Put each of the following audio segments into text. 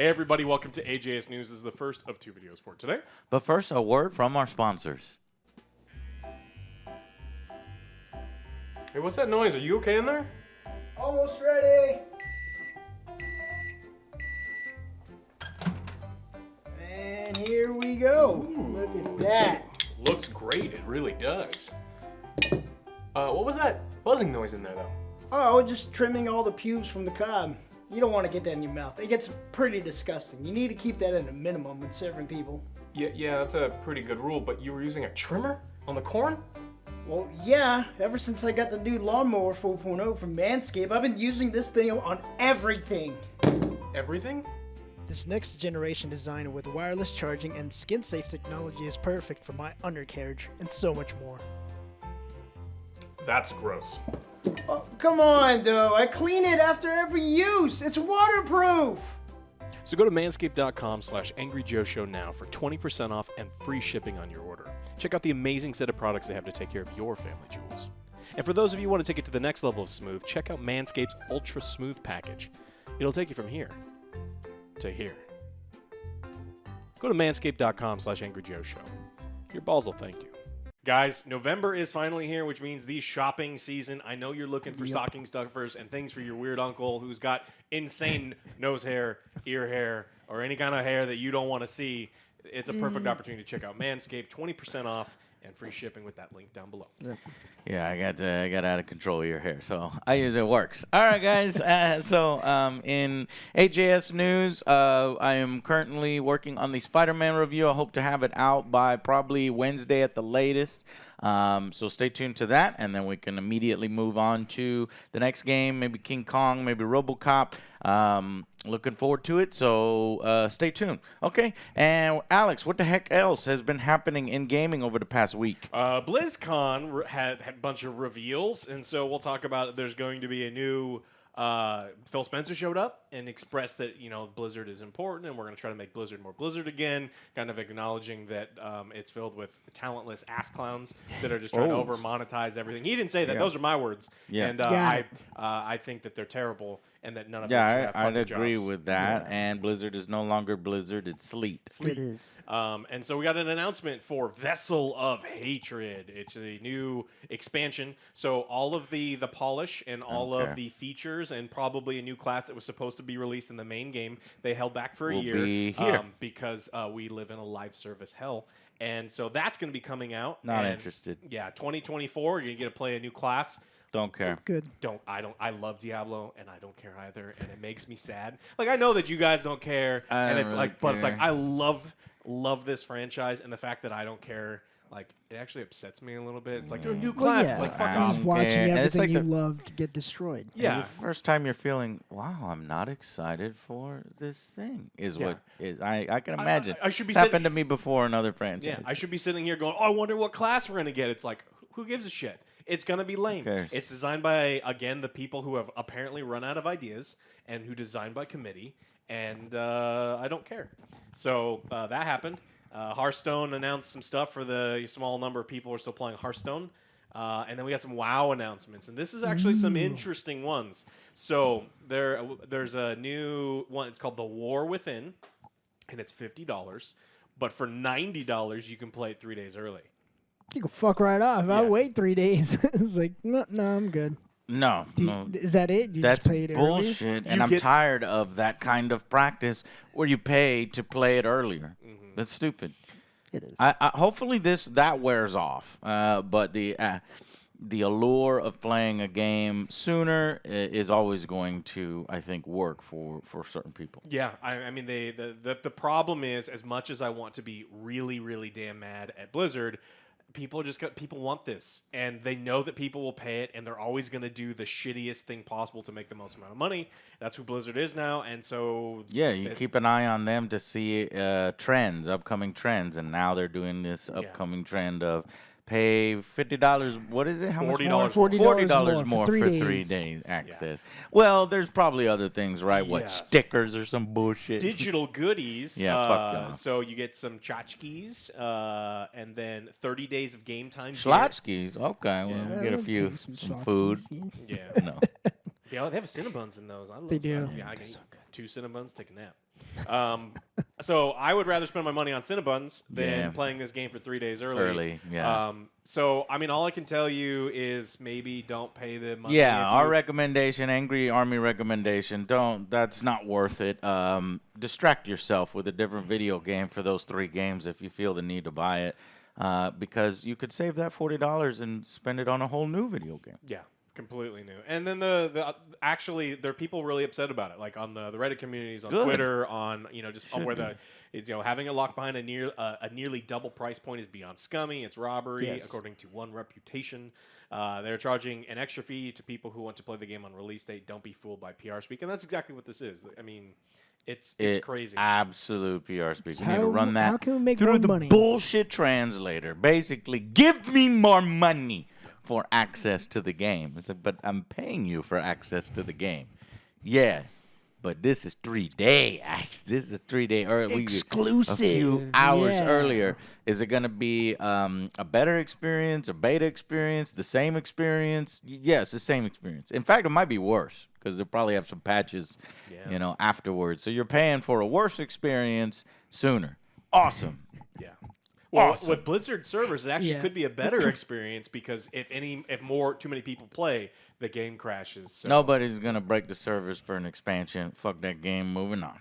Hey everybody, welcome to AJS News. This is the first of 2 videos for today. But first, a word from our sponsors. Hey, what's that noise? Are you okay in there? Almost ready. And here we go. Look at that. Looks great, it really does. What was that buzzing noise in there though? Oh, just trimming all the pubes from the cob. You don't want to get that in your mouth. It gets pretty disgusting. You need to keep that at a minimum when serving people. Yeah, that's a pretty good rule, but you were using a trimmer on the corn? Well, yeah, ever since I got the new lawnmower 4.0 from Manscaped, I've been using this thing on everything. Everything? This next generation design with wireless charging and skin-safe technology is perfect for my undercarriage and so much more. That's gross. Oh, come on, though. I clean it after every use. It's waterproof. So go to manscaped.com/angryjoeshow now for 20% off and free shipping on your order. Check out the amazing set of products they have to take care of your family jewels. And for those of you who want to take it to the next level of smooth, check out Manscaped's Ultra Smooth Package. It'll take you from here to here. Go to manscaped.com/angryjoeshow. Your balls will thank you. Guys, November is finally here, which means the shopping season. I know you're looking for stocking stuffers and things for your weird uncle who's got insane nose hair, ear hair, or any kind of hair that you don't want to see. It's a perfect opportunity to check out Manscaped, 20% off and free shipping with that link down below. Yeah, I got out of control of your hair, so I use it works. All right, guys. In AJS news, I am currently working on the Spider-Man review. I hope to have it out by probably Wednesday at the latest. So stay tuned to that, and then we can immediately move on to the next game, maybe King Kong, maybe RoboCop. Looking forward to it, so stay tuned. Okay, and Alex, what the heck else has been happening in gaming over the past week? BlizzCon had a bunch of reveals, and so we'll talk about there's going to be a new Phil Spencer showed up and expressed that, Blizzard is important and we're going to try to make Blizzard more Blizzard again, kind of acknowledging that it's filled with talentless ass clowns that are just trying to over-monetize everything. He didn't say that. Those are my words. Yeah. And I think that they're terrible and that none of them should have I'd fucking agree jobs. with that. And Blizzard is no longer Blizzard; it's Sleet. It is. And so we got an announcement for Vessel of Hatred. It's a new expansion. So all of the polish and all of the features and probably a new class that was supposed to be released in the main game, they held back for a year be here. because we live in a live service hell. And so that's going to be coming out. Not interested. Yeah, 2024, you're going to get to play a new class. Don't care. Good. I love Diablo and I don't care either, and it makes me sad. Like, I know that you guys don't care, and it's like, but it's like I love this franchise, and the fact that I don't care, like, it actually upsets me a little bit. It's like, they're a new class. It's like, fuck You're off. just watching And it's everything like you loved get destroyed. Yeah. The first time you're feeling, wow, I'm not excited for this thing, is what is. I can imagine. I should be it's happened to me before in other franchises. Yeah, I should be sitting here going, oh, I wonder what class we're gonna get. It's like, who gives a shit? It's going to be lame. It's designed by, again, the people who have apparently run out of ideas and who designed by committee, and I don't care. So that happened. Hearthstone announced some stuff for the small number of people who are still playing Hearthstone. And then we got some WoW announcements, and this is actually some interesting ones. So there's a new one. It's called The War Within, and it's $50. But for $90, you can play it 3 days early. You can fuck right off. I'll wait 3 days. It's like, no, I'm good. No. Is that it? You That's just paid early? bullshit, and I'm tired of that kind of practice where you pay to play it earlier. That's stupid. It is. Hopefully that wears off, but the allure of playing a game sooner is always going to, I think, work for certain people. Yeah, I mean, the problem is, as much as I want to be really, really damn mad at Blizzard, people want this, and they know that people will pay it, and they're always going to do the shittiest thing possible to make the most amount of money. That's who Blizzard is now, and so yeah, you keep an eye on them to see upcoming trends, and now they're doing this upcoming trend of pay $50. What is it? How much more? $40 more for 3 days access. Yeah. Well, there's probably other things, right? What, stickers or some bullshit? Digital goodies. Yeah, fuck them. So you get some tchotchkes, and then 30 days of game time. Schlotchkes. Okay, well, we'll get a few, some food. Yeah. No. Yeah, they have Cinnabuns in those. I love They do. Yeah, I can eat 2 Cinnabuns, take a nap. So I would rather spend my money on Cinnabons than Yeah. playing this game for 3 days early. Yeah. So I mean, all I can tell you is maybe don't pay the money. Yeah, if our you- recommendation, Angry Army recommendation, that's not worth it. Distract yourself with a different video game for those 3 games if you feel the need to buy it, because you could save that $40 and spend it on a whole new video game. Yeah, completely new. And then actually there are people really upset about it, like on the Reddit communities, on Good. Twitter, on just on Should where be. having it locked behind a nearly double price point is beyond scummy. It's robbery, Yes. according to One Reputation. They're charging an extra fee to people who want to play the game on release date. Don't be fooled by PR speak, and that's exactly what this is. I mean, it's crazy. Absolute PR speak. You need to How- run that how can we make through more the money? bullshit translator. Basically, give me more money for access to the game. It's like, but I'm paying you for access to the game. Yeah, but this is 3-day. This is 3-day early. Exclusive. A few hours Yeah. earlier. Is it going to be a better experience, a beta experience, the same experience? Yes, the same experience. In fact, it might be worse because they'll probably have some patches, afterwards. So you're paying for a worse experience sooner. Awesome. Yeah. Well, Awesome. with Blizzard servers, it actually Yeah. could be a better experience because if too many people play, the game crashes. So, Nobody's going to break the servers for an expansion. Fuck that game. Moving on.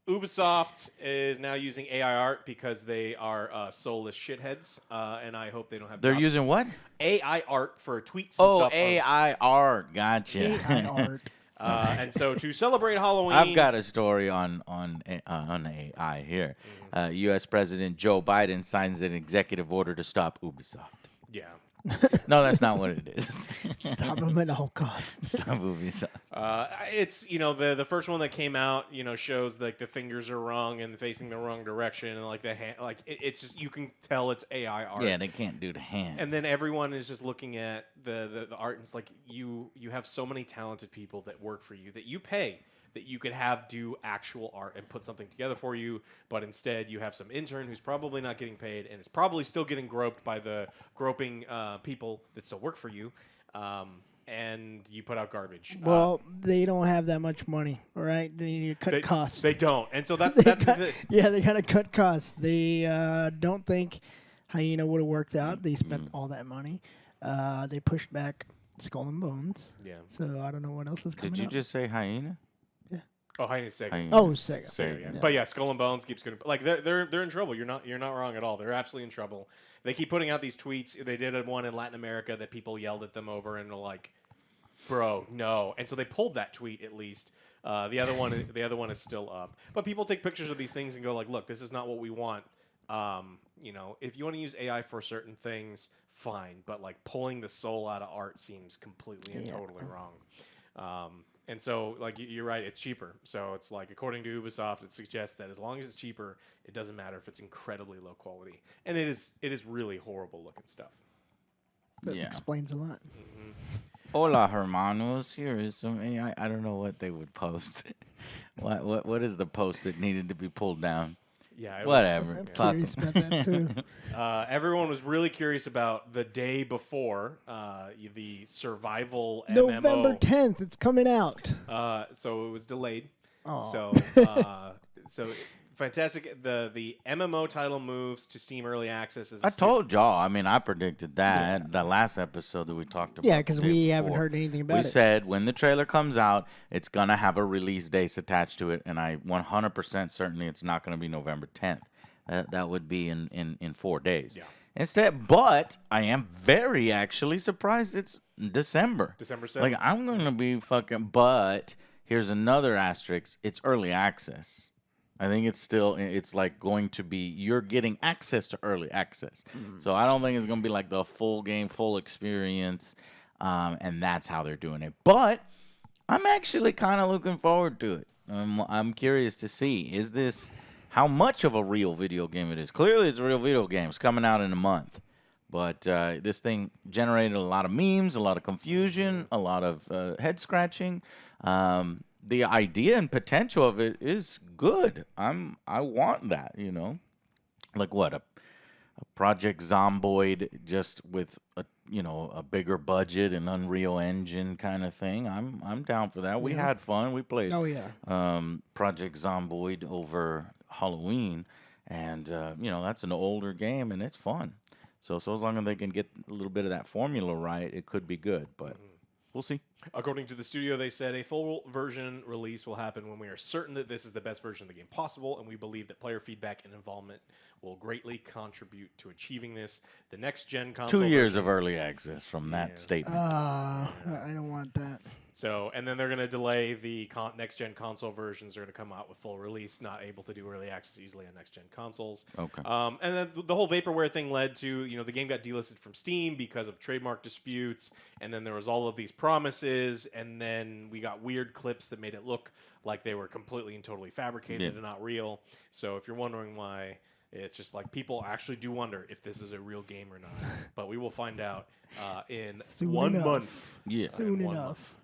Ubisoft is now using AI art because they are soulless shitheads, and I hope they don't have. They're jobs. using what? AI art for tweets and Oh, stuff. AI art. Gotcha. AI art. And so to celebrate Halloween, I've got a story on AI here. U.S. President Joe Biden signs an executive order to stop Ubisoft. Yeah. No, that's not what it is. Stop them at all costs. Stop Ubisoft. It's the first one that came out shows like the fingers are wrong and facing the wrong direction and like the hand it's just you can tell it's AI art. Yeah, they can't do the hands. And then everyone is just looking at the art and it's like you have so many talented people that work for you that you pay that you could have do actual art and put something together for you, but instead you have some intern who's probably not getting paid and is probably still getting groped by the groping people that still work for you, and you put out garbage. Well, they don't have that much money, all right? They need to cut costs. They don't, and so that's They that's got- the, yeah, they got to cut costs. They don't think Hyena would have worked out. They spent all that money. They pushed back Skull and Bones. yeah. So I don't know what else is coming Did you up. just say hyena? Oh, Hyena's Sega. Hyena. Oh, Sega. Sega. Yeah. But yeah, Skull and Bones keeps going. Like they're in trouble. You're not wrong at all. They're absolutely in trouble. They keep putting out these tweets. They did one in Latin America that people yelled at them over and were like, "Bro, no!" And so they pulled that tweet at least. The other one is still up. But people take pictures of these things and go like, "Look, this is not what we want." If you want to use AI for certain things, fine. But like pulling the soul out of art seems completely and totally wrong. And so, like, you're right, it's cheaper. So it's like, according to Ubisoft, it suggests that as long as it's cheaper, it doesn't matter if it's incredibly low quality. And it is really horrible looking stuff. That Yeah. explains a lot. Hola, hermanos. Here is some AI. I don't know what they would post. What is the post that needed to be pulled down? Yeah, Whatever. I'm Fuck curious 'em. about that, too. Everyone was really curious about the day before the survival November MMO. 10th, it's coming out. So it was delayed. Oh. So fantastic. The MMO title moves to Steam Early Access. I told y'all. I mean, I predicted that the last episode that we talked about. Yeah, because the day we haven't before. heard anything about We it. said when the trailer comes out, it's gonna have a release date attached to it, and I 100% certainly it's not gonna be November 10th. That would be in 4 days. Yeah. Instead, but I am very actually surprised it's December. December 7th. Like I'm gonna be fucking. But here's another asterisk. It's early access. I think it's like going to be, you're getting access to early access. So I don't think it's going to be like the full game, full experience. And that's how they're doing it. But I'm actually kind of looking forward to it. I'm curious to see, is this how much of a real video game it is? Clearly it's a real video game. It's coming out in a month. But this thing generated a lot of memes, a lot of confusion, a lot of head scratching. The idea and potential of it is good. I want that, like what, a Project Zomboid just with a bigger budget and Unreal Engine kind of thing, I'm down for that. We had fun. We played Oh yeah. Project Zomboid over Halloween, and that's an older game and it's fun. So as long as they can get a little bit of that formula right, it could be good. But we'll see. According to the studio, they said a full version release will happen when we are certain that this is the best version of the game possible, and we believe that player feedback and involvement will greatly contribute to achieving this. The next-gen console 2 years version, of early access from that statement. I don't want that. So, and then they're going to delay the next-gen console versions. They're going to come out with full release, not able to do early access easily on next-gen consoles. Okay. And then the whole vaporware thing led to, the game got delisted from Steam because of trademark disputes, and then there was all of these promises, and then we got weird clips that made it look like they were completely and totally fabricated and not real. So if you're wondering why, it's just like people actually do wonder if this is a real game or not. But we will find out in Soon 1 enough. month. Yeah. Soon In 1 enough. month.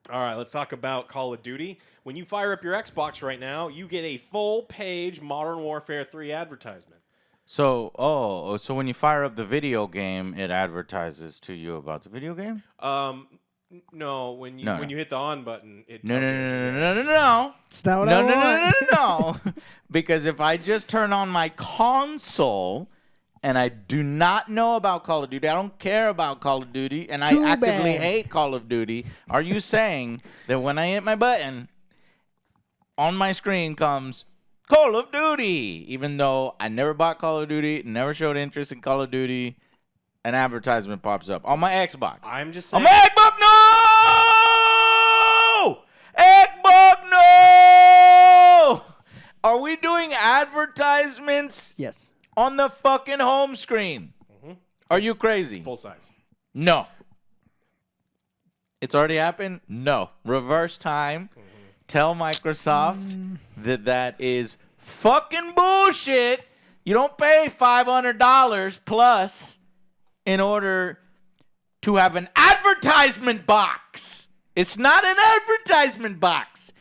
All right, let's talk about Call of Duty. When you fire up your Xbox right now, you get a full-page Modern Warfare 3 advertisement. So when you fire up the video game, it advertises to you about the video game? No, when you No, when no. you hit the on button, it No, tells no, you. no, no, no, no, no. It's not what No, I no, no, want. no, no, no. Because if I just turn on my console and I do not know about Call of Duty, I don't care about Call of Duty, and Too I actively bad. hate Call of Duty, are you saying that when I hit my button, on my screen comes Call of Duty, even though I never bought Call of Duty, never showed interest in Call of Duty, an advertisement pops up on my Xbox. I'm just On saying. my Xbox, no! Xbox, no! Are we doing advertisements Yes. on the fucking home screen? Are you crazy? Full size. No. It's already happened? No. Reverse time. Tell Microsoft that is fucking bullshit. You don't pay $500 plus in order to have an advertisement box. It's not an advertisement box.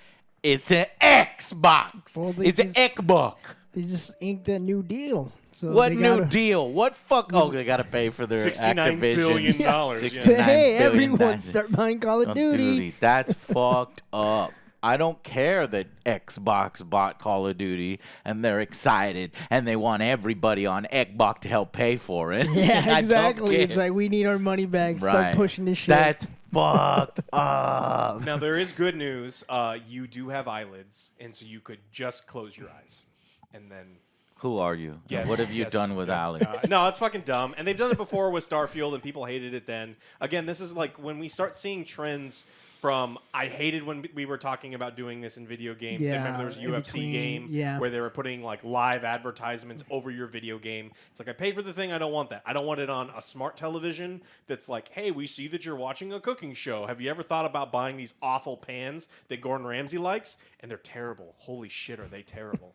It's an Xbox. Well, they It's an just- Xbox. They just inked that new deal. So What they new gotta deal? What fuck? Oh, they got to pay for their $69 Activision. billion. Yeah. Say, 69 hey, billion everyone, start buying Call of Oh, Duty. Duty. That's fucked up. I don't care that Xbox bought Call of Duty and they're excited and they want everybody on Xbox to help pay for it. I Yeah, don't exactly. It's care. like we need our money back. Start Right. pushing this shit. That's fucked up. Now, there is good news. You do have eyelids, and so you could just close your eyes. And then... Who are you? Yes, What have you yes, done with yeah. Alex? No, it's fucking dumb. And they've done it before with Starfield, and people hated it then. Again, this is like when we start seeing trends from... I hated when we were talking about doing this in video games. Yeah, Remember there was a in UFC between, game yeah. where they were putting like live advertisements over your video game. It's like, I paid for the thing. I don't want that. I don't want it on a smart television that's like, hey, we see that you're watching a cooking show. Have you ever thought about buying these awful pans that Gordon Ramsay likes? And they're terrible. Holy shit, are they terrible.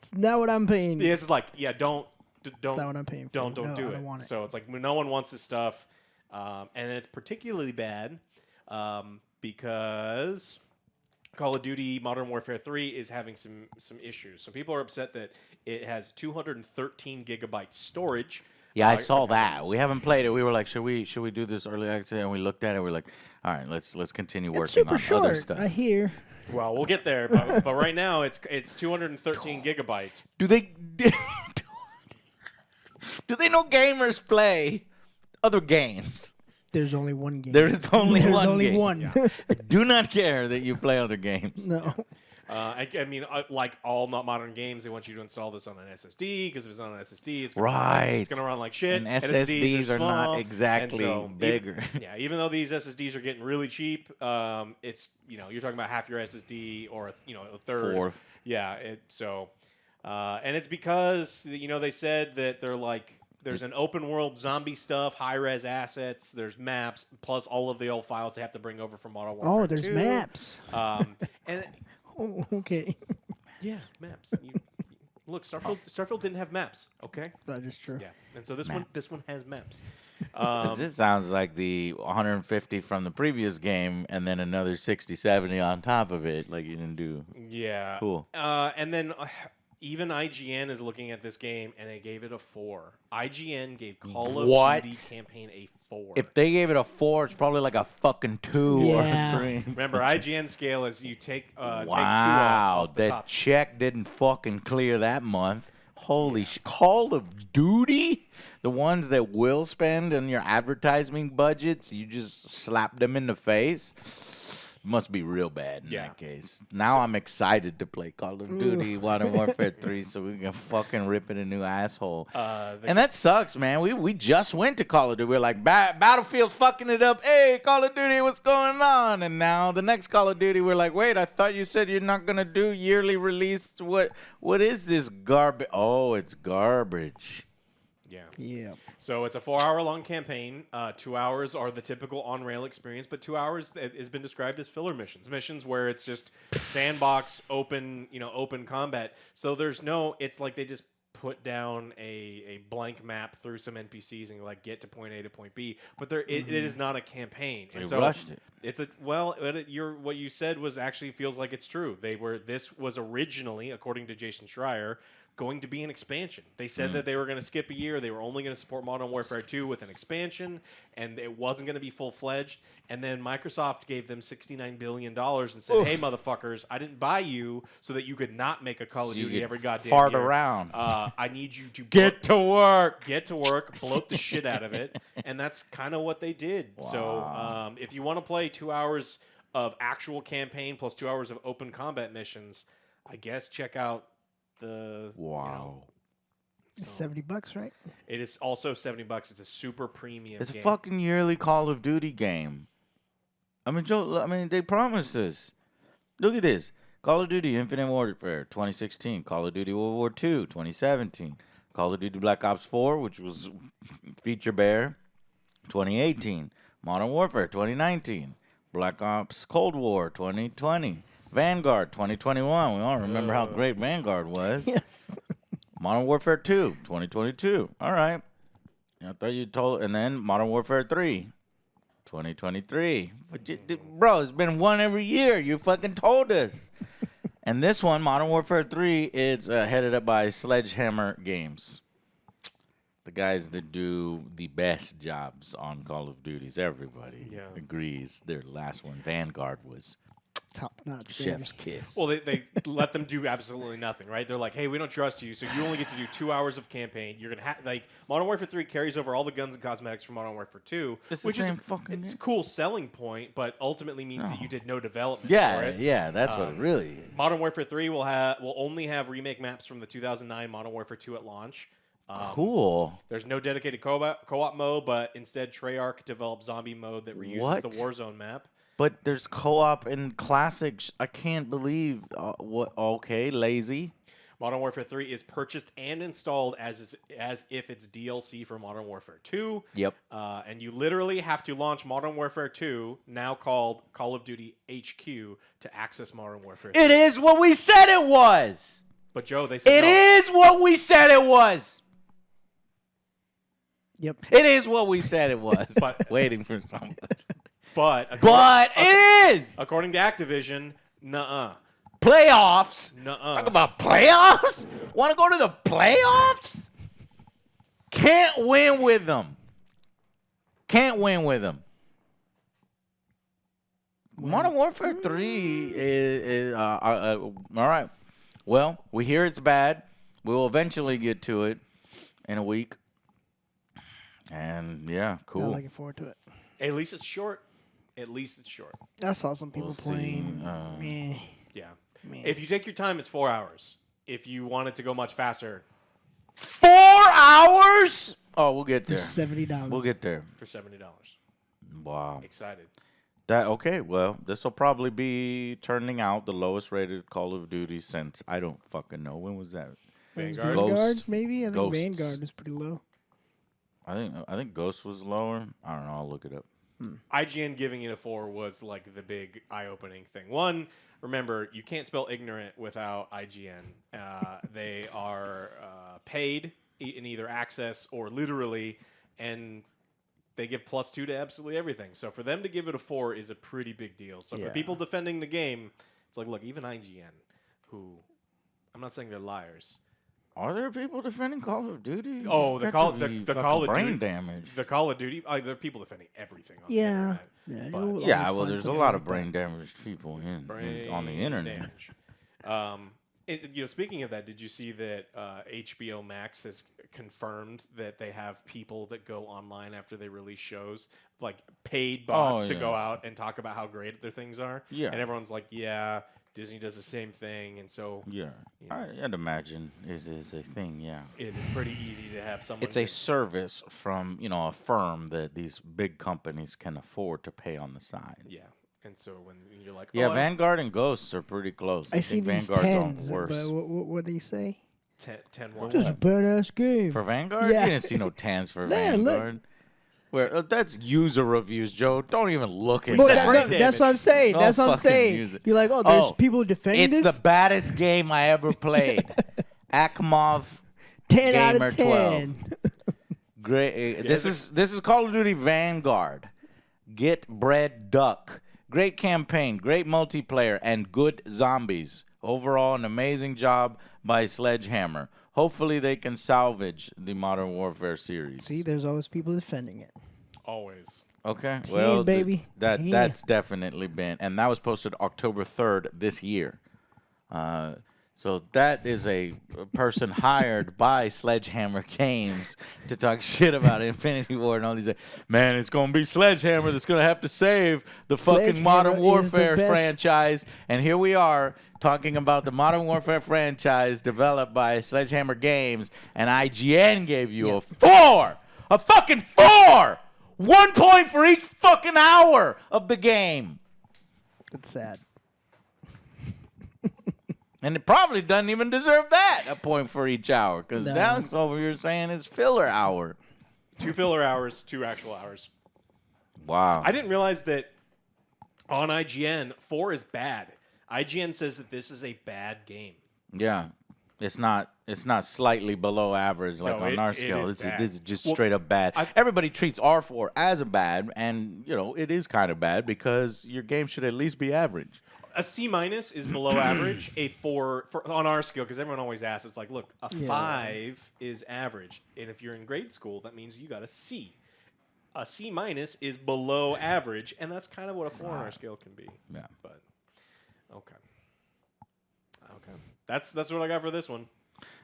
It's not what I'm paying. Yeah, it's like, yeah, don't not what I'm paying for. don't No, do I it. don't want it. So it's like no one wants this stuff, and it's particularly bad because Call of Duty Modern Warfare 3 is having some issues. So people are upset that it has 213 gigabyte storage. Yeah, I saw that. We haven't played it. We were like, should we do this early access? And we looked at it. We're like, all right, let's continue It's working super on other short. stuff. I hear. Well, we'll get there, but right now it's 213 gigabytes. Do they do they know gamers play other games? There's only one game. There is only There's one only game. one. I do not care that you play other games. No. I mean, like all not modern games, they want you to install this on an SSD because if it's on an SSD, it's Right. gonna run like shit. And SSDs are not small, exactly and so bigger. Even though these SSDs are getting really cheap, it's you're talking about half your SSD or a third. Fourth. Yeah. And it's because they said that they're like. There's an open world zombie stuff, high res assets. There's maps, plus all of the old files they have to bring over from Modern Warfare. Oh, there's 2. maps. And Oh, okay. yeah, maps. Look, Starfield didn't have maps. Okay. That is true. Yeah, and so this one has maps. This sounds like the 150 from the previous game and then another 60, 70 on top of it. Like you didn't do. Yeah. Cool. And then, Even IGN is looking at this game, and they gave it a 4. IGN gave Call of Duty campaign a 4. If they gave it a 4, it's probably like a fucking 2 or a 3. Remember, IGN scale is you take take 2 off the that top. check didn't fucking clear that month. Holy Call of Duty? The ones that will spend on your advertising budgets, you just slap them in the face. Must be real bad in that case. Now I'm excited to play Call of Duty Modern Warfare 3 so we can fucking rip it a new asshole. And that sucks, man. We just went to Call of Duty. We're like, Battlefield's fucking it up. Hey, Call of Duty, what's going on? And now the next Call of Duty, we're like, wait, I thought you said you're not going to do yearly release. What is this garbage? Oh, it's garbage. Yeah. So it's a 4-hour-long campaign. 2 hours are the typical on-rail experience, but 2 hours has been described as filler missions. Missions where it's just sandbox, open combat. So there's no. It's like they just put down a blank map through some NPCs and like get to point A to point B. But it is not a campaign. They rushed it. It's what you said was actually feels like it's true. This was originally, according to Jason Schreier, going to be an expansion. They said that they were going to skip a year. They were only going to support Modern Warfare 2 with an expansion, and it wasn't going to be full-fledged. And then Microsoft gave them $69 billion and said, hey, motherfuckers, I didn't buy you so that you could not make a Call of Duty every goddamn fart year. around. I need you to Get to work. Get to work, bloat the shit out of it. And that's kind of what they did. Wow. So if you want to play 2 hours of actual campaign plus 2 hours of open combat missions, I guess check out the $70, right? It is also $70. It's a super premium It's game. a fucking yearly Call of Duty game. I mean, Joe, they promised us. Look at this. Call of Duty Infinite Warfare 2016. Call of Duty World War II 2017. Call of Duty Black Ops 4, which was feature bear, 2018. Modern Warfare 2019. Black Ops Cold War 2020. Vanguard 2021. We all remember how great Vanguard was. Yes. Modern Warfare 2 2022. All right. I thought you told. And then Modern Warfare 3 2023. But bro, it's been one every year. You fucking told us. And this one, Modern Warfare 3, it's headed up by Sledgehammer Games. The guys that do the best jobs on Call of Duties. Everybody agrees their last one, Vanguard, was top-notch chef's games. kiss. Well, they let them do absolutely nothing, right? They're like, hey, we don't trust you, so you only get to do 2 hours of campaign. You're gonna like Modern Warfare 3 carries over all the guns and cosmetics from Modern Warfare 2, which is it's a cool selling point, but ultimately means that you did no development for it. Yeah, that's what it really is. Modern Warfare 3 will only have remake maps from the 2009 Modern Warfare 2 at launch. Cool. There's no dedicated co-op mode, but instead Treyarch developed zombie mode that reuses the Warzone map. But there's co-op in classics. I can't believe what. Okay, lazy. Modern Warfare 3 is purchased and installed as if it's DLC for Modern Warfare 2. Yep. And you literally have to launch Modern Warfare 2, now called Call of Duty HQ, to access Modern Warfare 3. It is what we said it was. But Joe, they said It is what we said it was. Yep. It is what we said it was. But waiting for something. But it is according to Activision, nuh-uh. Playoffs. Nuh-uh. Talk about playoffs. Want to go to the playoffs? Can't win with them. Can't win with them. Modern Warfare 3 is all right. Well, we hear it's bad. We will eventually get to it in a week. And yeah, cool. Not looking forward to it. At least it's short. At least it's short. I saw some people playing. Yeah. Man. If you take your time, it's 4 hours. If you want it to go much faster, 4 hours? Oh, we'll get there. $70. We'll get there. for $70. Wow. Excited. Okay, well, this will probably be turning out the lowest rated Call of Duty since I don't fucking know. When was that? Vanguard. Ghost. Maybe? I think Ghosts. Vanguard is pretty low. I think Ghost was lower. I don't know. I'll look it up. IGN giving it a 4 was like the big eye-opening thing. One, remember, you can't spell ignorant without IGN. They are paid in either access or literally, and they give +2 to absolutely everything. So for them to give it a 4 is a pretty big deal. So for people defending the game, it's like, look, even IGN, who I'm not saying they're liars. Are there people defending Call of Duty? Oh, the Got Call to be the fucking Call of brain Duty damage. The Call of Duty. There are people defending everything on the Yeah. internet. Yeah. But- you'll Yeah, always well, find there's a something lot like of that. brain damaged people on the internet. Damage. Speaking of that, did you see that HBO Max has confirmed that they have people that go online after they release shows, like paid bots to yeah. go out and talk about how great their things are? Yeah. And everyone's like, yeah, Disney does the same thing. And so Yeah, I'd imagine it is a thing. Yeah, it is pretty easy to have someone. it's a service from a firm that these big companies can afford to pay on the side. Yeah. And so when you're like, Yeah, oh, Vanguard and Ghosts are pretty close. I see think these Vanguard's 10s, on worse. but what do they say? 10 what? This is a badass game. For Vanguard, Yeah. you didn't see no 10s for Yeah, look. Vanguard. Where that's user reviews, Joe. Don't even look at But Exactly. that. Brain that's what I'm saying. No That's what I'm fucking saying. music. You're like, oh, there's people defending It's this. the baddest game I ever played. Akimov 10 out Gamer of 10. Great. This is Call of Duty Vanguard. Get bread duck. Great campaign, great multiplayer, and good zombies. Overall, an amazing job by Sledgehammer. Hopefully, they can salvage the Modern Warfare series. See, there's always people defending it. Always. Okay, 10, well, baby. 10. that's definitely been, and that was posted October 3rd this year. So that is a person hired by Sledgehammer Games to talk shit about Infinity War and all these. Man, it's gonna be Sledgehammer that's gonna have to save the fucking Modern Sledgehammer is the Warfare best. franchise, and here we are talking about the Modern Warfare franchise developed by Sledgehammer Games, and IGN gave you a 4, a fucking 4, 1 point for each fucking hour of the game. It's sad. And it probably doesn't even deserve that, a point for each hour, because No. Alex over here saying it's filler hour. 2 filler hours, 2 actual hours. Wow. I didn't realize that on IGN, 4 is bad. IGN says that this is a bad game. Yeah. It's not slightly below average like No, on our it scale. is bad. This is just Well, straight up bad. I- Everybody treats R4 as a bad, and it is kind of bad because your game should at least be average. A C minus is below average. A 4 on our scale, because everyone always asks, it's like, look, a 5 is average, and if you're in grade school, that means you got a C. A C minus is below average, and that's kind of what a 4 on our scale can be. Yeah. But okay. That's what I got for this one.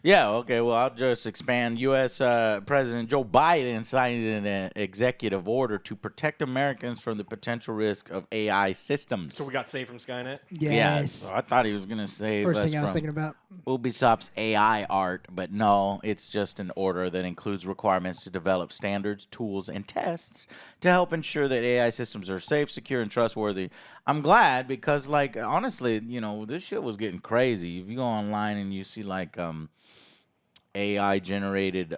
Yeah, okay, well, I'll just expand. U.S. President Joe Biden signed an executive order to protect Americans from the potential risk of AI systems. So we got saved from Skynet. Yeah, Yes. so I thought he was going to say First us thing I was from thinking about. Ubisoft's AI art, but no, it's just an order that includes requirements to develop standards, tools, and tests to help ensure that AI systems are safe, secure, and trustworthy. I'm glad because, like, honestly, this shit was getting crazy. If you go online and you see, like, AI generated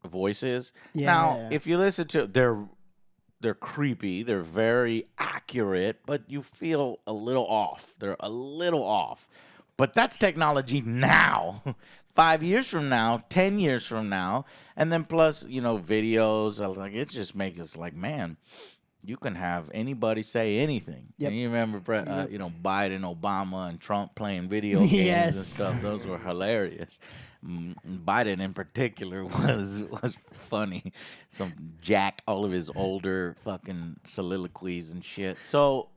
voices. Yeah. Now, if you listen to they're creepy, they're very accurate, but you feel a little off. They're a little off. But that's technology now. 5 years from now, 10 years from now, and then plus, videos, like it just makes us like, man, you can have anybody say anything. Yep. And you remember, Biden, Obama, and Trump playing video games Yes. and stuff. Those were hilarious. Biden in particular was funny. Some jack all of his older fucking soliloquies and shit. So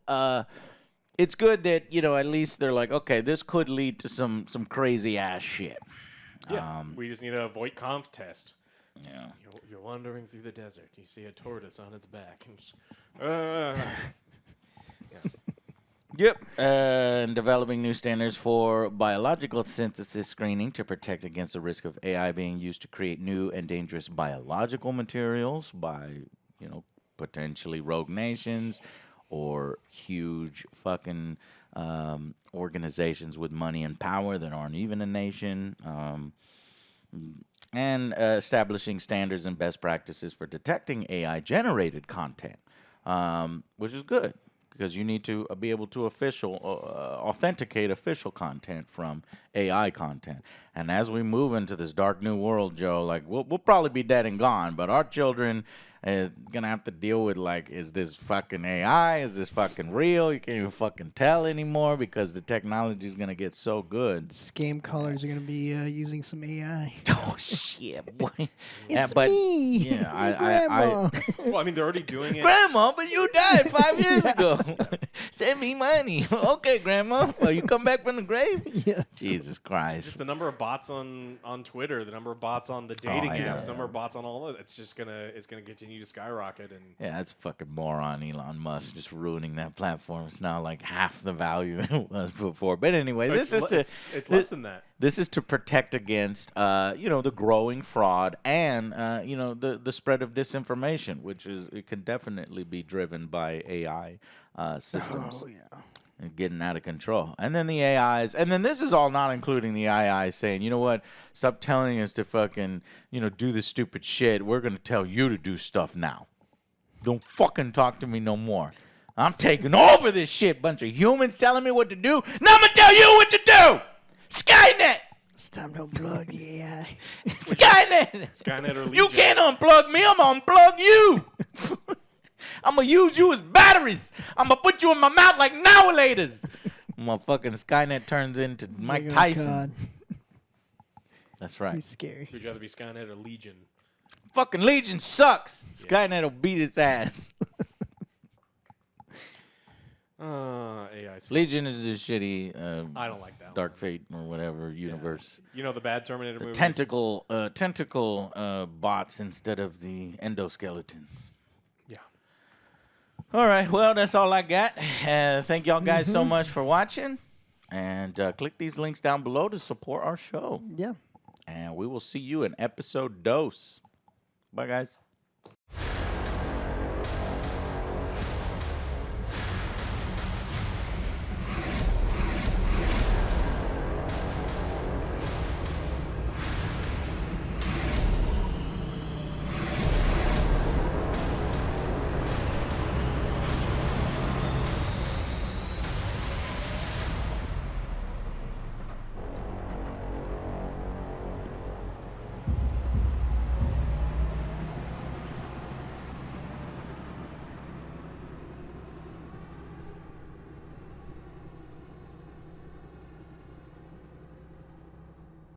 it's good that at least they're like, okay, this could lead to some crazy ass shit. Yeah. We just need a Voight-Kampff test. Yeah. You're wandering through the desert. You see a tortoise on its back. And just, Yep. And developing new standards for biological synthesis screening to protect against the risk of AI being used to create new and dangerous biological materials by, potentially rogue nations or huge fucking organizations with money and power that aren't even a nation. And establishing standards and best practices for detecting AI-generated content, which is good. Because you need to be able to authenticate official content from AI content. And as we move into this dark new world, Joe, like we'll probably be dead and gone, but our children gonna have to deal with, like, is this fucking AI? Is this fucking real? You can't even fucking tell anymore because the technology is gonna get so good. Scam callers are going to be using some AI. Oh shit, boy! It's me. Yeah, I Grandma. Well, I mean, they're already doing it. Grandma, but you died 5 years ago. Send me money. Okay, Grandma. Well, you come back from the grave? Yes. Jesus Christ. Just the number of bots on Twitter, the number of bots on the dating I know. apps, the number of bots on all of it. It's gonna continue to skyrocket. And Yeah, that's fucking moron Elon Musk just ruining that platform. It's now like half the value it was before. But anyway, this is to it's less than that. This is to protect against, the growing fraud and, the spread of disinformation, which it can definitely be driven by AI systems. Oh, yeah. And getting out of control. And then the AIs, and then this is all not including the AIs saying, you know what, stop telling us to fucking, do this stupid shit. We're going to tell you to do stuff now. Don't fucking talk to me no more. I'm taking over this shit. Bunch of humans telling me what to do. Now I'm going to tell you what to do. Skynet. It's time to unplug the AI. Skynet. Skynet or Legion. You can't unplug me. I'm going to unplug you. I'm going to use you as batteries. I'm going to put you in my mouth like now-laters. Motherfucking Skynet turns into Mike Like, oh, Tyson. God. That's right. He's scary. Would you rather be Skynet or Legion? Fucking Legion sucks. Skynet will beat its ass. AI's Legion is this shitty I don't like that Dark one. Fate or whatever universe. You know the bad Terminator The movies? tentacle bots instead of the endoskeletons. Yeah. All right, well, that's all I got. Thank y'all guys so much for watching. And click these links down below to support our show. Yeah. And we will see you in episode dose. Bye, guys.